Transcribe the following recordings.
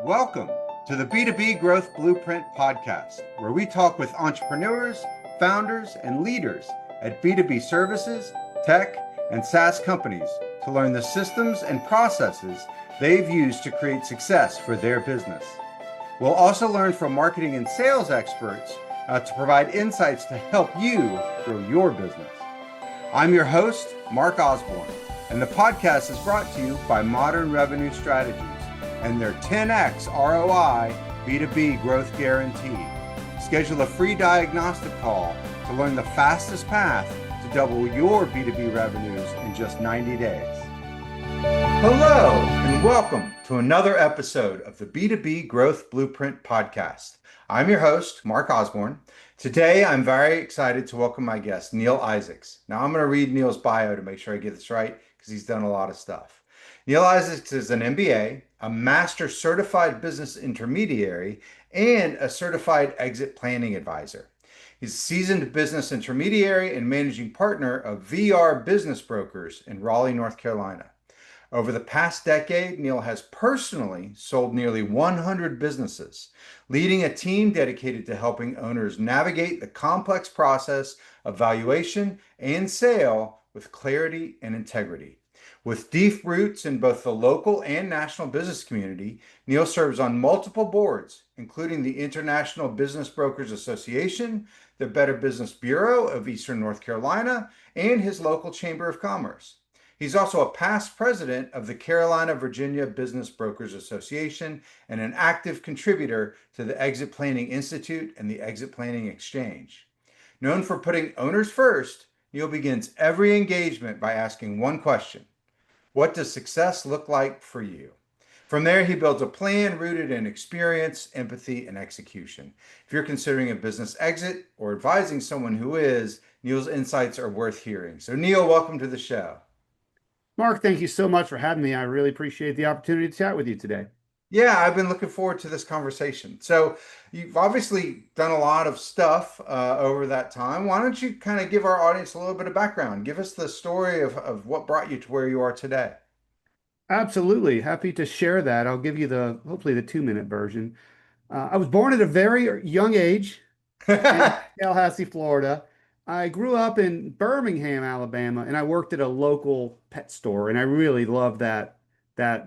Welcome to the B2B Growth Blueprint podcast, where we talk with entrepreneurs, founders, and leaders at B2B services, tech, and SaaS companies to learn the systems and processes they've used to create success for their business. We'll also learn from marketing and sales experts to provide insights to help you grow your business. I'm your host, Mark Osborne, and the podcast is brought to you by Modern Revenue Strategies and their 10x ROI B2B growth guarantee. Schedule a free diagnostic call to learn the fastest path to double your B2B revenues in just 90 days. Hello, and welcome to another episode of the B2B Growth Blueprint podcast. I'm your host, Mark Osborne. Today, I'm very excited to welcome my guest, Neil Isaacs. Now, I'm going to read Neil's bio to make sure I get this right because he's done a lot of stuff. Neil Isaacs is an MBA, a Master Certified Business Intermediary, and a Certified Exit Planning Advisor. He's a seasoned business intermediary and managing partner of VR Business Brokers in Raleigh, North Carolina. Over the past decade, Neil has personally sold nearly 100 businesses, leading a team dedicated to helping owners navigate the complex process of valuation and sale with clarity and integrity. With deep roots in both the local and national business community, Neil serves on multiple boards, including the International Business Brokers Association, the Better Business Bureau of Eastern North Carolina, and his local Chamber of Commerce. He's also a past president of the Carolina Virginia Business Brokers Association and an active contributor to the Exit Planning Institute and the Exit Planning Exchange. Known for putting owners first, Neil begins every engagement by asking one question: what does success look like for you? From there, he builds a plan rooted in experience, empathy, and execution. If you're considering a business exit or advising someone who is, Neil's insights are worth hearing. So Neil, welcome to the show. Mark, thank you so much for having me. I really appreciate the opportunity to chat with you today. Yeah, I've been looking forward to this conversation. So you've obviously done a lot of stuff over that time. Why don't you kind of give our audience a little bit of background? Give us the story of what brought you to where you are today. Absolutely. Happy to share that. I'll give you hopefully the 2-minute version. I was born at a very young age in Tallahassee, Florida. I grew up in Birmingham, Alabama, and I worked at a local pet store, and I really loved that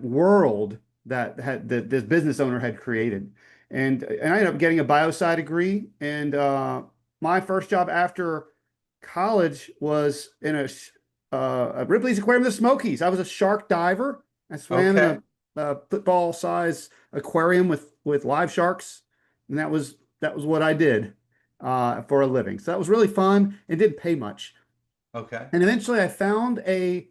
world that this business owner had created. And I ended up getting a biosci degree, and my first job after college was in a Ripley's Aquarium of the Smokies. I was a shark diver. I swam Okay. in a football-size aquarium with live sharks, and that was what I did for a living. So that was really fun. It didn't pay much. Okay. And eventually I found a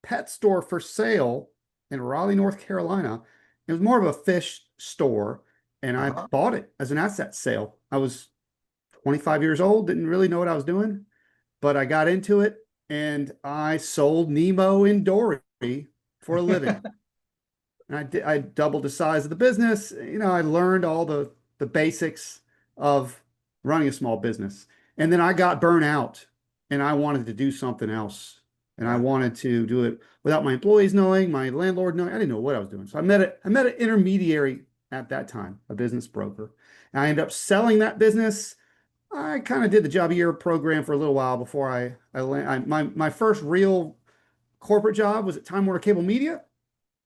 pet store for sale in Raleigh, North Carolina. It was more of a fish store, and I Uh-huh. bought it as an asset sale. I was 25 years old, didn't really know what I was doing, but I got into it and I sold Nemo and Dory for a living. And I doubled the size of the business. I learned all the basics of running a small business. And then I got burnt out and I wanted to do something else. And I Yeah. wanted to do it without my employees knowing, my landlord knowing. I didn't know what I was doing. So I met an intermediary at that time, a business broker. And I ended up selling that business. I kind of did the job a year program for a little while before my first real corporate job was at Time Warner Cable Media.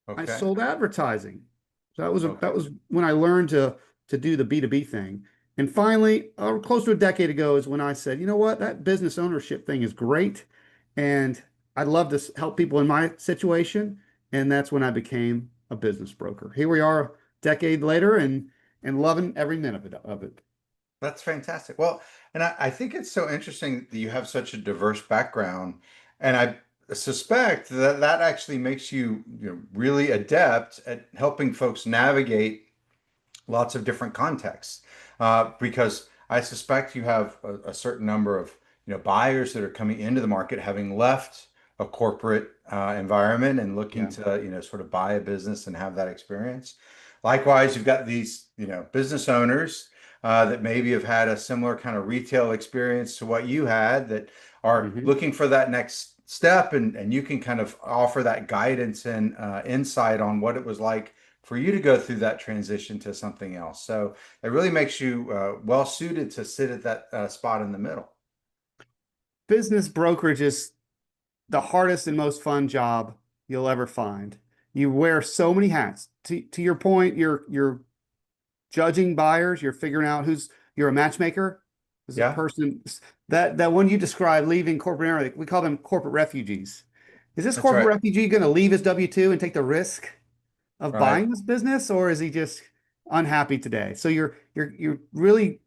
I Okay. sold advertising. So that Okay. was when I learned to do the B2B thing. And finally, close to a decade ago is when I said, you know what, that business ownership thing is great. And I'd love to help people in my situation. And that's when I became a business broker. Here we are a decade later and loving every minute of it. That's fantastic. Well, and I think it's so interesting that you have such a diverse background. And I suspect that that actually makes you, really adept at helping folks navigate lots of different contexts. Because I suspect you have a certain number of, buyers that are coming into the market having left a corporate environment and looking Yeah. to, sort of buy a business and have that experience. Likewise, you've got these, business owners that maybe have had a similar kind of retail experience to what you had that are Hmm. looking for that next step, and you can kind of offer that guidance and insight on what it was like for you to go through that transition to something else. So it really makes you well suited to sit at that spot in the middle. Business brokerage is the hardest and most fun job you'll ever find. You wear so many hats. To your point, you're judging buyers, you're figuring out you're a matchmaker. Is a Yeah, person that one you described leaving corporate America, we call them corporate refugees. Is this that's corporate right. refugee going to leave his W-2 and take the risk of Right. buying this business, or is he just unhappy today? So you're really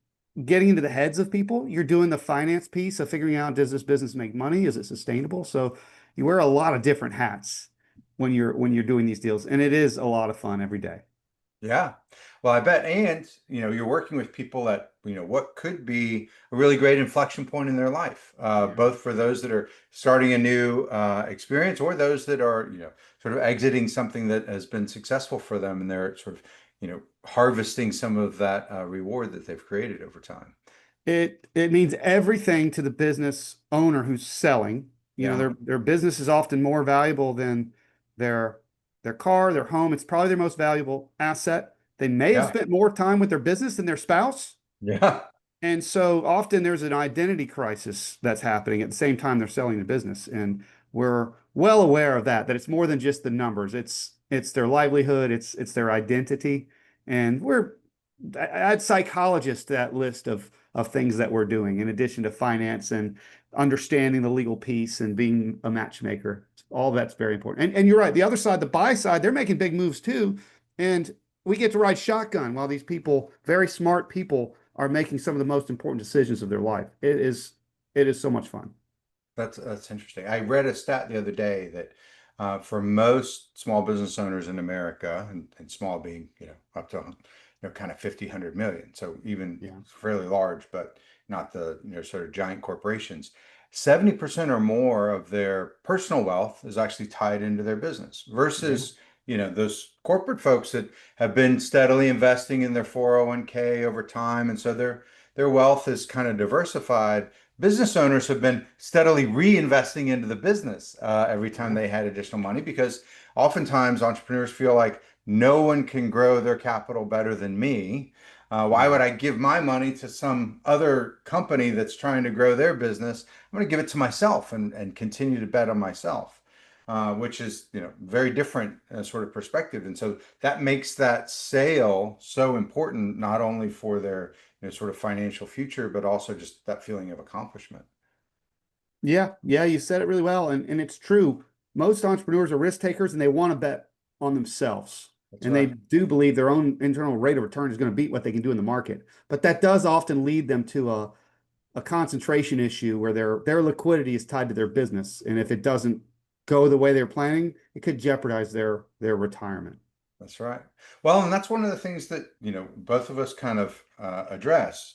getting into the heads of people. You're doing the finance piece of figuring out, does this business make money? Is it sustainable? So you wear a lot of different hats when you're doing these deals, and it is a lot of fun every day. Yeah. Well, I bet. And, you're working with people at, what could be a really great inflection point in their life, Yeah. both for those that are starting a new experience or those that are, sort of exiting something that has been successful for them and they're sort of, harvesting some of that reward that they've created over time. It means everything to the business owner who's selling. You know, Yeah. their business is often more valuable than their their car, their home. It's probably their most valuable asset. They may have Yeah. spent more time with their business than their spouse. Yeah. And so often there's an identity crisis that's happening at the same time they're selling the business. And we're well aware of that it's more than just the numbers. It's their livelihood, it's their identity. And I add psychologists to that list of things that we're doing in addition to finance and understanding the legal piece and being a matchmaker. All that's very important. And you're right, the other side, the buy side, they're making big moves too. And we get to ride shotgun while these people, very smart people, are making some of the most important decisions of their life. It is so much fun. That's interesting. I read a stat the other day that for most small business owners in America, and small being up to kind of 50, 100 million, so even Yeah. fairly large, but not the sort of giant corporations. 70% or more of their personal wealth is actually tied into their business Yeah. versus those corporate folks that have been steadily investing in their 401k over time, and so their wealth is kind of diversified. Business owners have been steadily reinvesting into the business every time Yeah. they had additional money because oftentimes entrepreneurs feel like no one can grow their capital better than me. Why Yeah. would I give my money to some other company that's trying to grow their business? I'm going to give it to myself and continue to bet on myself, which is very different sort of perspective. And so that makes that sale so important, not only for their sort of financial future, but also just that feeling of accomplishment. Yeah. Yeah. You said it really well. And it's true. Most entrepreneurs are risk takers and they want to bet on themselves. That's And they right. do believe their own internal rate of return is going to beat what they can do in the market. But that does often lead them to a concentration issue where their liquidity is tied to their business. And if it doesn't go the way they're planning, it could jeopardize their retirement. That's right. Well, and that's one of the things that, both of us kind of address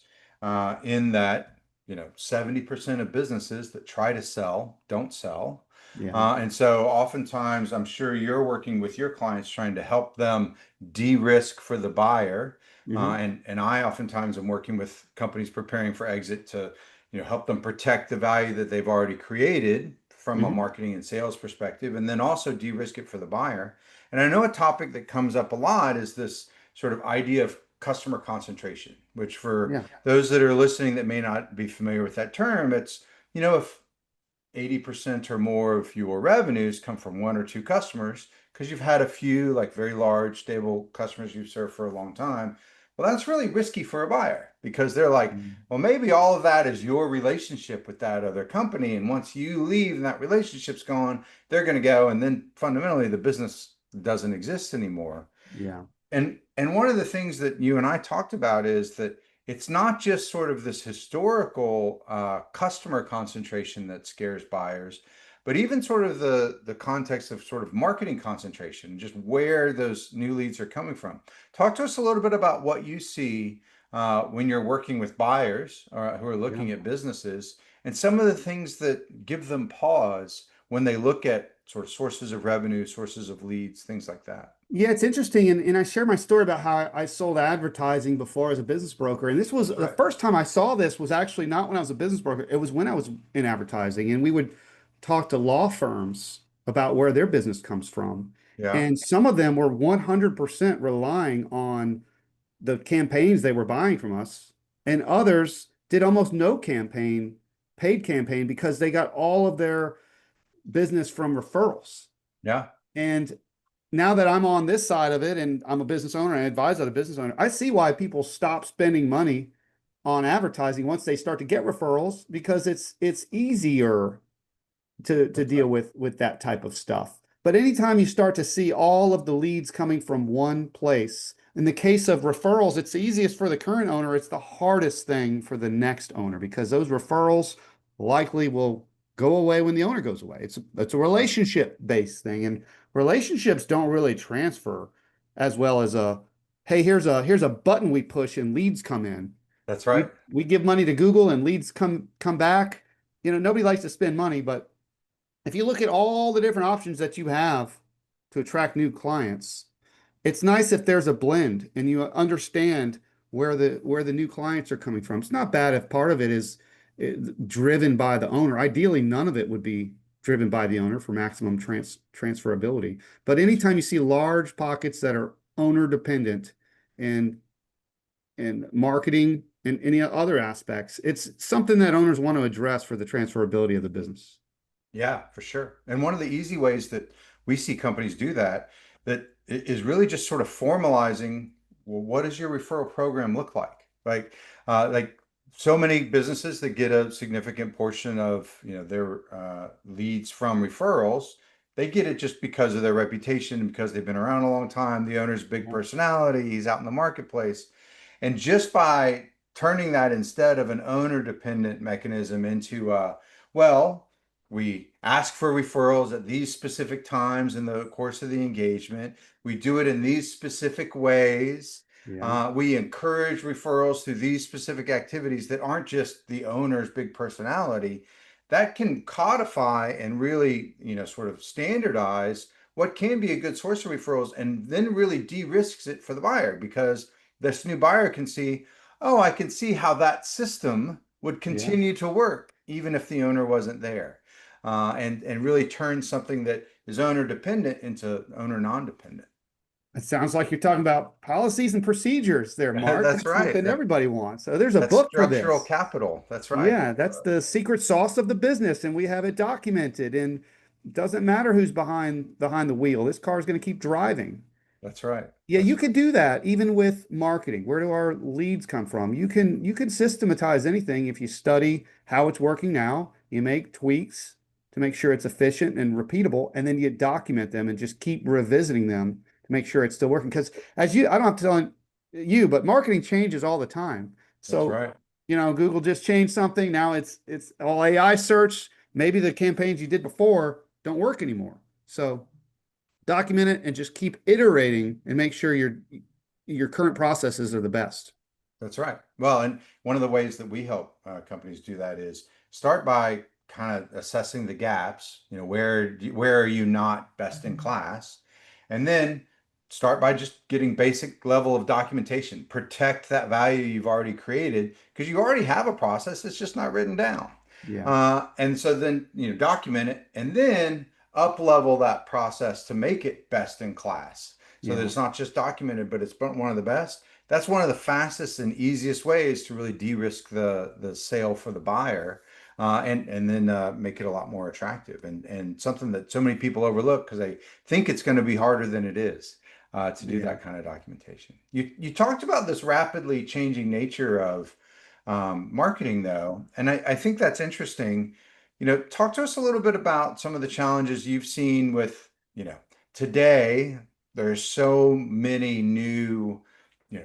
in that, 70% of businesses that try to sell don't sell. Yeah. And so oftentimes I'm sure you're working with your clients trying to help them de-risk for the buyer. Hmm. And I oftentimes am working with companies preparing for exit to, help them protect the value that they've already created from a Hmm. marketing and sales perspective, and then also de-risk it for the buyer. And I know a topic that comes up a lot is this sort of idea of customer concentration, which for Yeah. those that are listening that may not be familiar with that term, it's, if 80% or more of your revenues come from one or two customers, because you've had a few like very large, stable customers you've served for a long time, well, that's really risky for a buyer because they're like, Mm. well, maybe all of that is your relationship with that other company. And once you leave and that relationship's gone, they're going to go. And then fundamentally, the business doesn't exist anymore. Yeah. And one of the things that you and I talked about is that it's not just sort of this historical customer concentration that scares buyers, but even sort of the context of sort of marketing concentration, just where those new leads are coming from. Talk to us a little bit about what you see when you're working with buyers who are Yeah. looking at businesses and some of the things that give them pause when they look at sort of sources of revenue, sources of leads, things like that. Yeah, it's interesting. And I share my story about how I sold advertising before as a business broker. And this was That's the right. first time I saw this was actually not when I was a business broker. It was when I was in advertising. And we would talk to law firms about where their business comes from. Yeah. And some of them were 100% relying on the campaigns they were buying from us, and others did almost no paid campaign, because they got all of their business from referrals. Yeah. And now that I'm on this side of it and I'm a business owner and I advise other business owners, I see why people stop spending money on advertising once they start to get referrals, because it's easier to That's right. deal with that type of stuff. But anytime you start to see all of the leads coming from one place, in the case of referrals, it's the easiest for the current owner. It's the hardest thing for the next owner, because those referrals likely will go away when the owner goes away. It's a relationship based thing, and relationships don't really transfer as well as a, hey, here's a button we push and leads come in. That's We right. we give money to Google and leads come back. Nobody likes to spend money, but if you look at all the different options that you have to attract new clients, it's nice if there's a blend and you understand where the new clients are coming from. It's not bad if part of it is driven by the owner. Ideally, none of it would be driven by the owner for maximum transferability. But anytime you see large pockets that are owner dependent and marketing and any other aspects, it's something that owners want to address for the transferability of the business. Yeah, for sure. And one of the easy ways that we see companies do that, is really just sort of formalizing, well, what does your referral program look like? Like so many businesses that get a significant portion of, their leads from referrals, they get it just because of their reputation, because they've been around a long time. The owner's a big Yeah. personality, he's out in the marketplace. And just by turning that, instead of an owner dependent mechanism, into well, we ask for referrals at these specific times in the course of the engagement. We do it in these specific ways. Yeah. We encourage referrals through these specific activities that aren't just the owner's big personality. That can codify and really, sort of standardize what can be a good source of referrals, and then really de-risks it for the buyer, because this new buyer can see, oh, I can see how that system would Yeah. continue to work even if the owner wasn't there, and really turn something that is owner dependent into owner non-dependent. It sounds like you're talking about policies and procedures there, Mark. That's That's right. something everybody wants. So there's a That's book for structural this. capital. That's right. Yeah, that's the secret sauce of the business, and we have it documented. And it doesn't matter who's behind the wheel. This car is going to keep driving. That's right. Yeah, That's you could do that even with marketing. Where do our leads come from? You can systematize anything if you study how it's working now. You make tweaks to make sure it's efficient and repeatable, and then you document them and just keep revisiting them to make sure it's still working. Because I don't have to tell you, but marketing changes all the time. that's So, right. Google just changed something. Now it's all AI search. Maybe the campaigns you did before don't work anymore. So document it and just keep iterating and make sure your current processes are the best. That's right. Well, and one of the ways that we help companies do that is start by kind of assessing the gaps. Where are you not best in class, and then start by just getting basic level of documentation. Protect that value you've already created, because you already have a process. It's just not written down. Yeah. And so then document it, and then up level that process to make it best in class, so that Yeah. it's not just documented, but it's one of the best. That's one of the fastest and easiest ways to really de-risk the sale for the buyer, and then make it a lot more attractive, and something that so many people overlook because they think it's going to be harder than it is, to do Yeah. that kind of documentation. You talked about this rapidly changing nature of marketing, though, and I think that's interesting. Talk to us a little bit about some of the challenges you've seen with, today. There's so many new,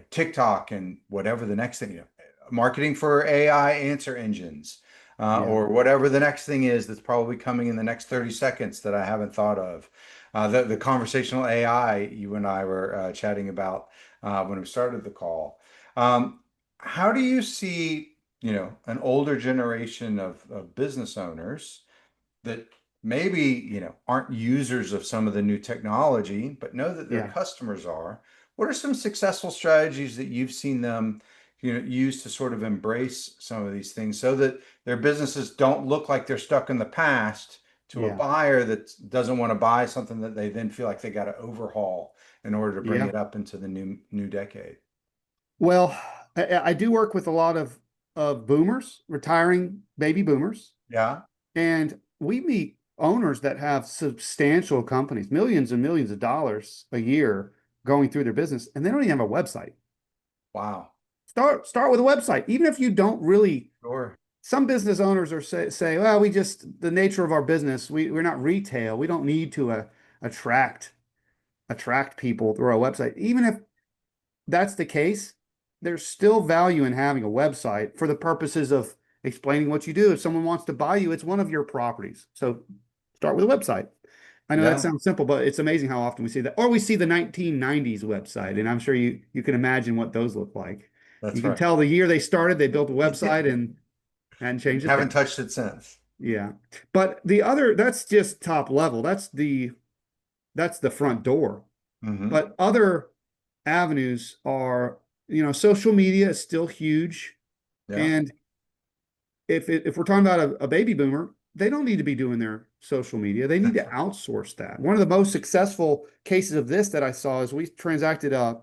TikTok and whatever the next thing, marketing for AI answer engines, Yeah. or whatever the next thing is that's probably coming in the next 30 seconds that I haven't thought of. The conversational AI you and I were chatting about when we started the call. Um, how do you see, an older generation of business owners that maybe, aren't users of some of the new technology, but know that their Yeah. customers are? What are some successful strategies that you've seen them, use to sort of embrace some of these things so that their businesses don't look like they're stuck in the past, to a Yeah. buyer that doesn't want to buy something that they then feel like they got to overhaul in order to bring Yeah. it up into the new decade. Well, I do work with a lot of boomers, retiring baby boomers, Yeah. and we meet owners that have substantial companies, millions and millions of dollars a year going through their business, and they don't even have a website. Wow. Start with a website, even if you don't really. Sure. Some business owners are say, well, we just the nature of our business, we're not retail, we don't need to attract attract people through our website. Even if that's the case, there's still value in having a website for the purposes of explaining what you do. If someone wants to buy you, it's one of your properties. So start with a website. I know that Yeah, sounds simple, but it's amazing how often we see that. Or we see the 1990s website, and I'm sure you can imagine what those look like. You that's can right. tell the year they started, they built a website and hadn't changed a Haven't thing. touched it since. Yeah. But the other, that's just top level. That's the front door. Hmm. But other avenues are, social media is still huge. Yeah, And if we're talking about a baby boomer, they don't need to be doing their social media. They need to that's right. outsource that. One of the most successful cases of this that I saw is we transacted a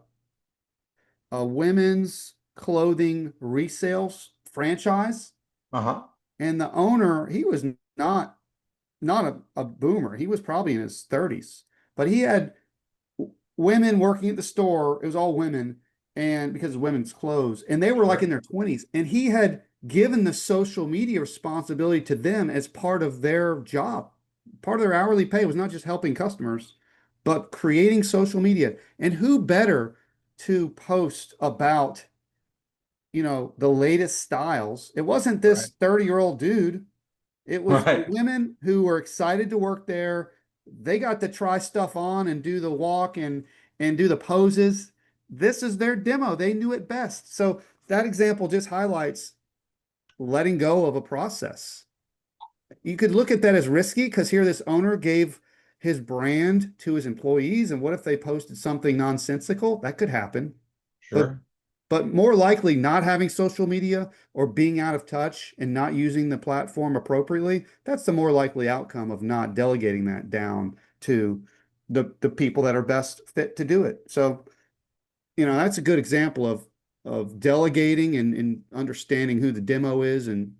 women's clothing resales franchise, Uh-huh. and the owner, he was not a boomer. He was probably in his 30s, but he had women working at the store. It was all women, and because of women's clothes, and they were like in Sure. their 20s. And he had given the social media responsibility to them as part of their job. Part of their hourly pay was not just helping customers, but creating social media. And who better to post about, the latest styles? It wasn't Right. this 30-year-old dude. It was the Right. women who were excited to work there. They got to try stuff on and do the walk and do the poses. This is their demo. They knew it best. So that example just highlights letting go of a process. You could look at that as risky because here this owner gave his brand to his employees, and what if they posted something nonsensical? That could happen. But Sure. but more likely not having social media or being out of touch and not using the platform appropriately, that's the more likely outcome of not delegating that down to the people that are best fit to do it. So, that's a good example of delegating and understanding who the demo is and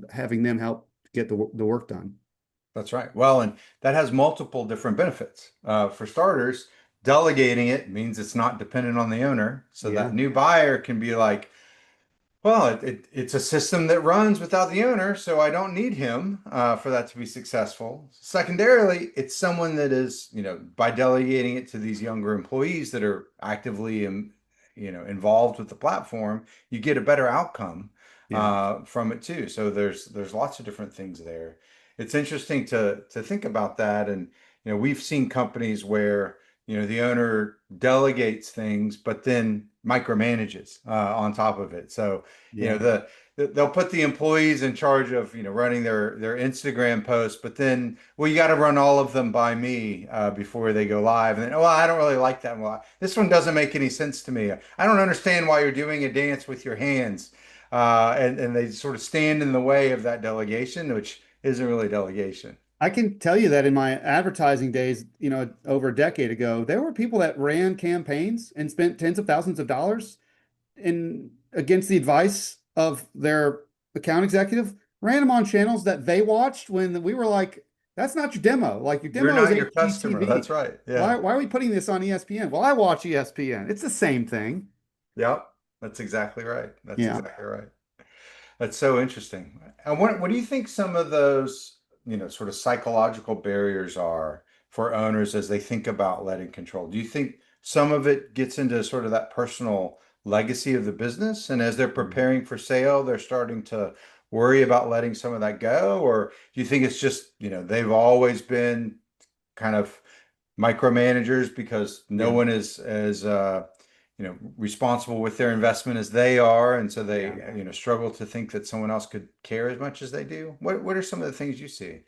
having them help get the work done. That's right. Well, and that has multiple different benefits. For starters, delegating it means it's not dependent on the owner. So that Yeah. new buyer can be like, well, it's a system that runs without the owner, so I don't need him for that to be successful. Secondarily, it's someone that is, by delegating it to these younger employees that are actively, involved with the platform, you get a better outcome Yeah. from it too. So there's lots of different things there. It's interesting to think about that, and we've seen companies where the owner delegates things, but then micromanages on top of it. So you know Yeah. they'll put the employees in charge of running their Instagram posts, but then well you got to run all of them by me before they go live, and then oh I don't really like that. Well, this one doesn't make any sense to me. I don't understand why you're doing a dance with your hands, and they sort of stand in the way of that delegation, which isn't really delegation. I can tell you that in my advertising days, over a decade ago, there were people that ran campaigns and spent tens of thousands of dollars in against the advice of their account executive, ran them on channels that they watched when we were like, that's not your demo. Like your You're demo is not your customer. That's HGTV. right. Why, Yeah. why are we putting this on ESPN? Well, I watch ESPN. It's the same thing. Yep. That's exactly right. That's Yeah. exactly right. That's so interesting. And what do you think some of those, sort of psychological barriers are for owners as they think about letting control? Do you think some of it gets into sort of that personal legacy of the business, and as they're preparing for sale, they're starting to worry about letting some of that go? Or do you think it's just, they've always been kind of micromanagers because no Yeah. one is as responsible with their investment as they are, and so they Yeah. struggle to think that someone else could care as much as they do. What are some of the things you see?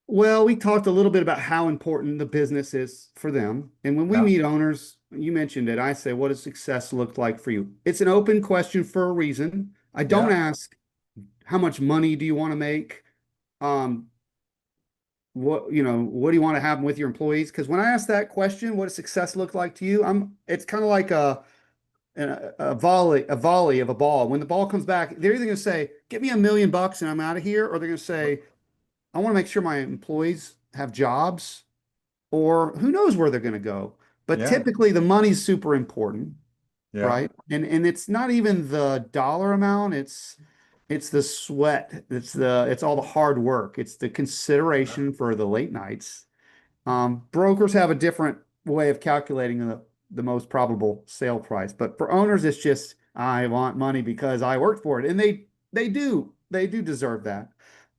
Well, we talked a little bit about how important the business is for them. And when we Yeah, meet owners, you mentioned it, I say, what does success look like for you? It's an open question for a reason. I don't yeah, ask, how much money do you want to make? Um, what do you want to happen with your employees? Because when I ask that question, what does success look like to you? It's kind of like a volley of a ball. When the ball comes back, they're either going to say, "Give me $1 million and I'm out of here," or they're going to say, "I want to make sure my employees have jobs," or who knows where they're going to go. But Yeah. typically, the money's super important, Yeah. right? And it's not even the dollar amount, it's the sweat, it's all the hard work, it's the consideration for the late nights. Brokers have a different way of calculating the most probable sale price, but for owners, it's just I want money because I worked for it, and they do deserve that.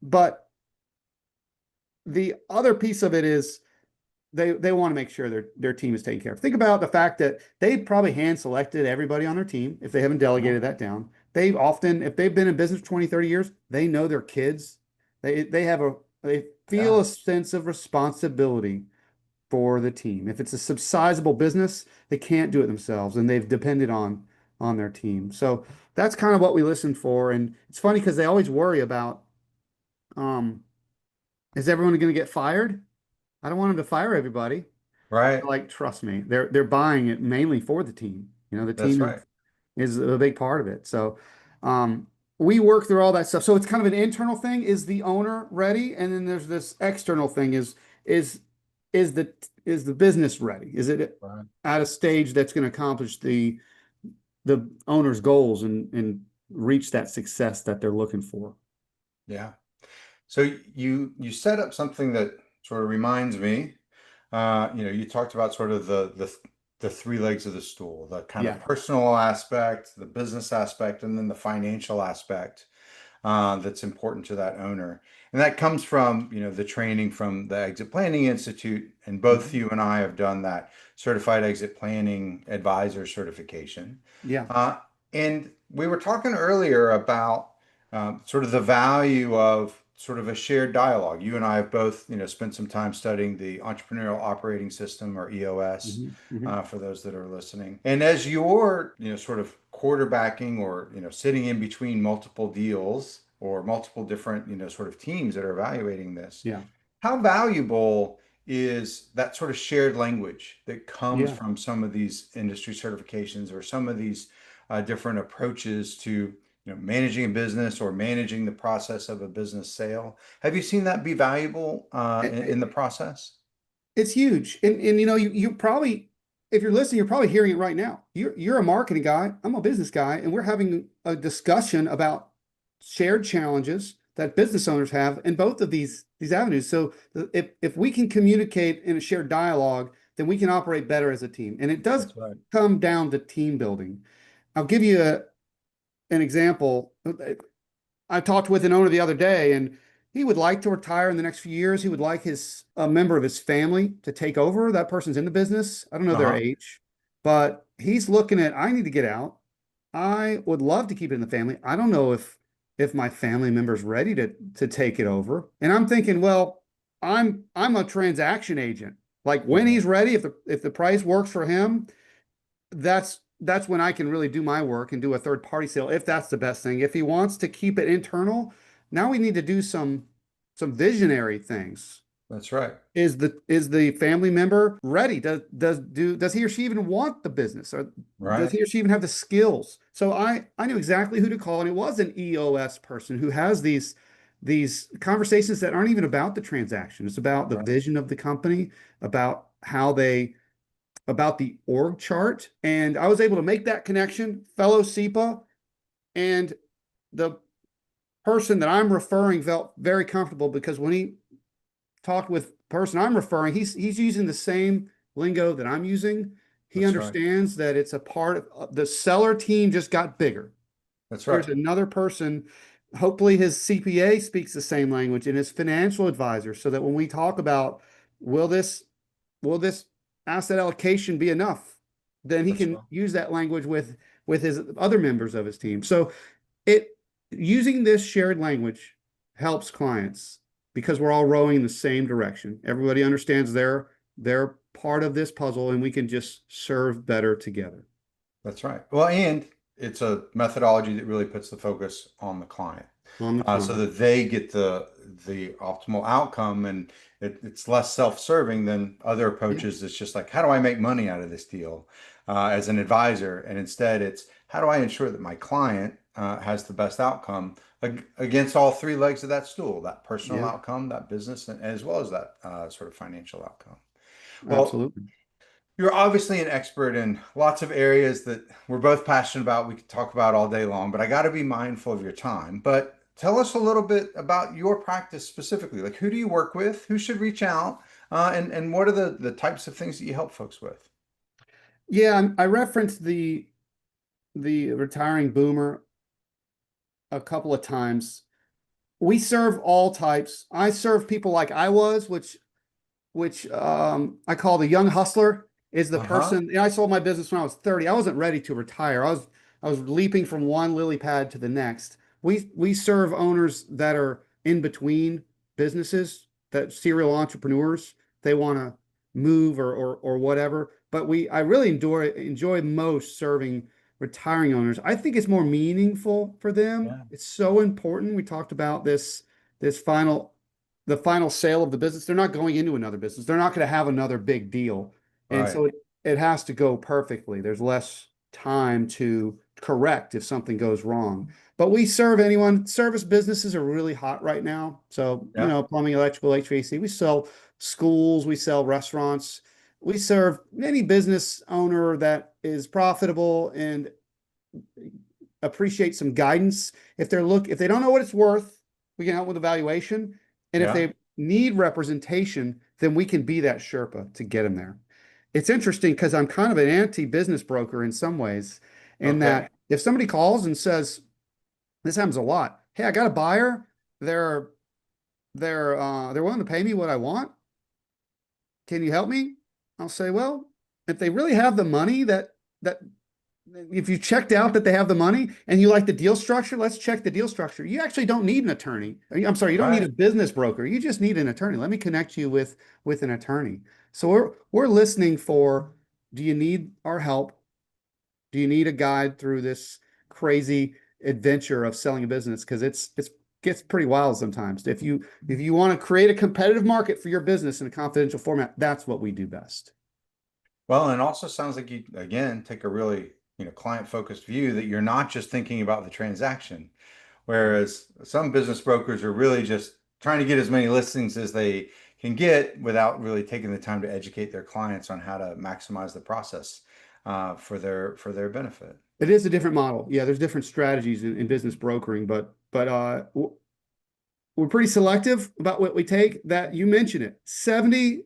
But the other piece of it is they want to make sure their team is taken care of. Think about the fact that they probably hand selected everybody on their team if they haven't Yeah. delegated that down. They often, if they've been in business for 20, 30 years, they know their kids. They feel Yeah. a sense of responsibility for the team. If it's a subsizable business, they can't do it themselves and they've depended on their team. So that's kind of what we listen for. And it's funny because they always worry about um, is everyone going to get fired? I don't want them to fire everybody. Right. Like, trust me, they're buying it mainly for the team. The That's team right. is a big part of it. So, we work through all that stuff. So it's kind of an internal thing. Is the owner ready? And then there's this external thing. Is is the is the business ready? Is it Right. at a stage that's going to accomplish the owner's goals and reach that success that they're looking for? Yeah. So you set up something that sort of reminds me. You talked about sort of the three legs of the stool, the kind of Yeah. personal aspect, the business aspect, and then the financial aspect that's important to that owner. And that comes from, the training from the Exit Planning Institute, and both Mhm. you and I have done that Certified Exit Planning Advisor certification. Yeah. Uh, and we were talking earlier about sort of the value of sort of a shared dialogue. You and I have both, spent some time studying the Entrepreneurial Operating System, or EOS, Hmm. Hmm. for those that are listening. And as you're, sort of quarterbacking or, sitting in between multiple deals or multiple different, sort of teams that are evaluating this, Yeah. how valuable is that sort of shared language that comes Yeah. from some of these industry certifications or some of these different approaches to managing a business or managing the process of a business sale? Have you seen that be valuable in the process? It's huge. And you probably, if you're listening, you're probably hearing it right now. You're a marketing guy, I'm a business guy, and we're having a discussion about shared challenges that business owners have in both of these avenues. So if we can communicate in a shared dialogue, then we can operate better as a team. And it does That's right. come down to team building. I'll give you an example. I talked with an owner the other day, and he would like to retire in the next few years. He would like a member of his family to take over. That person's in the business. I don't know their Uh-huh. age, but he's looking at, I need to get out. I would love to keep it in the family. I don't know if my family member's ready to take it over. And I'm thinking, well, I'm a transaction agent. Like, when Yeah. he's ready, if the price works for him, that's when I can really do my work and do a third party sale if that's the best thing. If he wants to keep it internal, now we need to do some visionary things. That's right. Is the family member ready? Does he or she even want the business, or does Right. he or she even have the skills? So I knew exactly who to call, and it was an EOS person who has these conversations that aren't even about the transaction. It's about the Right. vision of the company, about how they about the org chart, and I was able to make that connection, fellow SEPA, and the person that I'm referring felt very comfortable because when he talked with the person I'm referring, he's using the same lingo that I'm using. He That's right. understands that it's a part of the seller team just got bigger. That's right. Here's another person. Hopefully his CPA speaks the same language and his financial advisor, so that when we talk about will this will this asset allocation be enough, then he That's can right. use that language with his other members of his team. So it using this shared language helps clients because we're all rowing in the same direction. Everybody understands their part of this puzzle, and we can just serve better together. That's right. Well, and it's a methodology that really puts the focus on the client. On the so client. that they get the optimal outcome, and it's less self-serving than other Yeah, approaches. It's just like, how do I make money out of this deal as an advisor? And instead, it's how do I ensure that my client has the best outcome against all three legs of that stool, that personal yeah, outcome, that business, and as well as that sort of financial outcome. Well, absolutely. you're obviously an expert in lots of areas that we're both passionate about. We could talk about all day long, but I got to be mindful of your time. But tell us a little bit about your practice specifically. Like, who do you work with? Who should reach out? And what are the types of things that you help folks with? Yeah, I referenced the retiring boomer a couple of times. We serve all types. I serve people like I was, which I call the young hustler, is the Uh-huh. person. I sold my business when I was 30. I wasn't ready to retire. I was leaping from one lily pad to the next. We serve owners that are in between businesses, that serial entrepreneurs. They want to move or whatever. But I really enjoy most serving retiring owners. I think it's more meaningful for them. Yeah. It's so important. We talked about this final the final sale of the business. They're not going into another business. They're not going to have another big deal. And Right. so it has to go perfectly. There's less time to correct if something goes wrong. But we serve anyone. Service businesses are really hot right now. So, Yeah. plumbing, electrical, HVAC. We sell schools, we sell restaurants. We serve any business owner that is profitable and appreciate some guidance. If they don't know what it's worth, we can help with evaluation. And if Yeah. they need representation, then we can be that Sherpa to get them there. It's interesting because I'm kind of an anti-business broker in some ways, in Okay. that if somebody calls and says, this happens a lot, hey, I got a buyer, they're they're willing to pay me what I want. Can you help me? I'll say, well, if they really have the money that if you checked out that they have the money and you like the deal structure, let's check the deal structure. You actually don't need an attorney. I'm sorry, you don't need a Right. business broker. You just need an attorney. Let me connect you with an attorney. So we're listening for, do you need our help? Do you need a guide through this crazy adventure of selling a business? Because it's gets pretty wild sometimes. If you want to create a competitive market for your business in a confidential format, that's what we do best. Well, and it also sounds like you, again, take a really, client-focused view that you're not just thinking about the transaction. Whereas some business brokers are really just trying to get as many listings as they can get without really taking the time to educate their clients on how to maximize the process for their benefit. It is a different model. Yeah, there's different strategies in business brokering, but we're pretty selective about what we take. That you mentioned it. 75%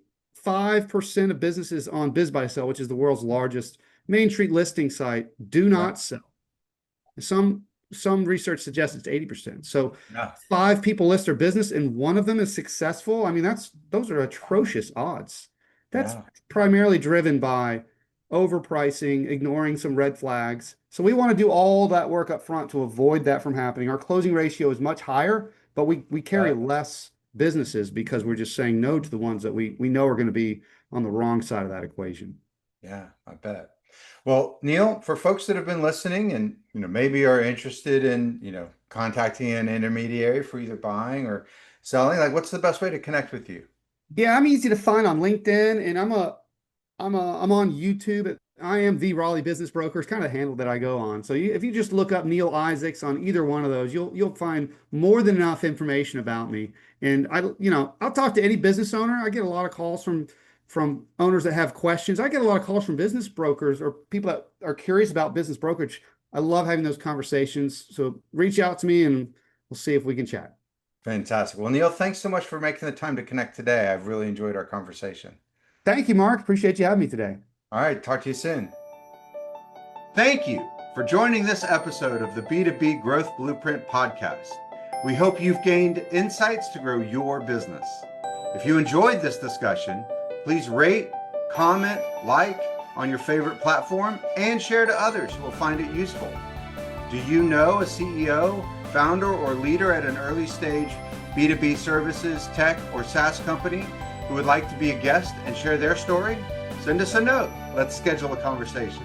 of businesses on BizBuySell, which is the world's largest Main Street listing site, do Yeah, not sell. Some some research suggests it's 80%. So yeah, five people list their business and one of them is successful. I mean, those are atrocious odds. That's yeah. primarily driven by overpricing, ignoring some red flags. So we want to do all that work up front to avoid that from happening. Our closing ratio is much higher, but we carry Right. less businesses because we're just saying no to the ones that we know are going to be on the wrong side of that equation. Yeah, I bet. Well, Neil, for folks that have been listening and maybe are interested in contacting an intermediary for either buying or selling, like what's the best way to connect with you? Yeah, I'm easy to find on LinkedIn, and I'm on YouTube. I am the Raleigh Business Broker. It's kind of the handle that I go on. So if you just look up Neil Isaacs on either one of those, you'll find more than enough information about me. And I'll talk to any business owner. I get a lot of calls from owners that have questions. I get a lot of calls from business brokers or people that are curious about business brokerage. I love having those conversations. So reach out to me and we'll see if we can chat. Fantastic. Well, Neil, thanks so much for making the time to connect today. I've really enjoyed our conversation. Thank you, Mark. Appreciate you having me today. All right, talk to you soon. Thank you for joining this episode of the B2B Growth Blueprint podcast. We hope you've gained insights to grow your business. If you enjoyed this discussion, please rate, comment, like on your favorite platform, and share to others who will find it useful. Do you know a CEO, founder, or leader at an early stage B2B services, tech, or SaaS company who would like to be a guest and share their story? Send us a note. Let's schedule a conversation.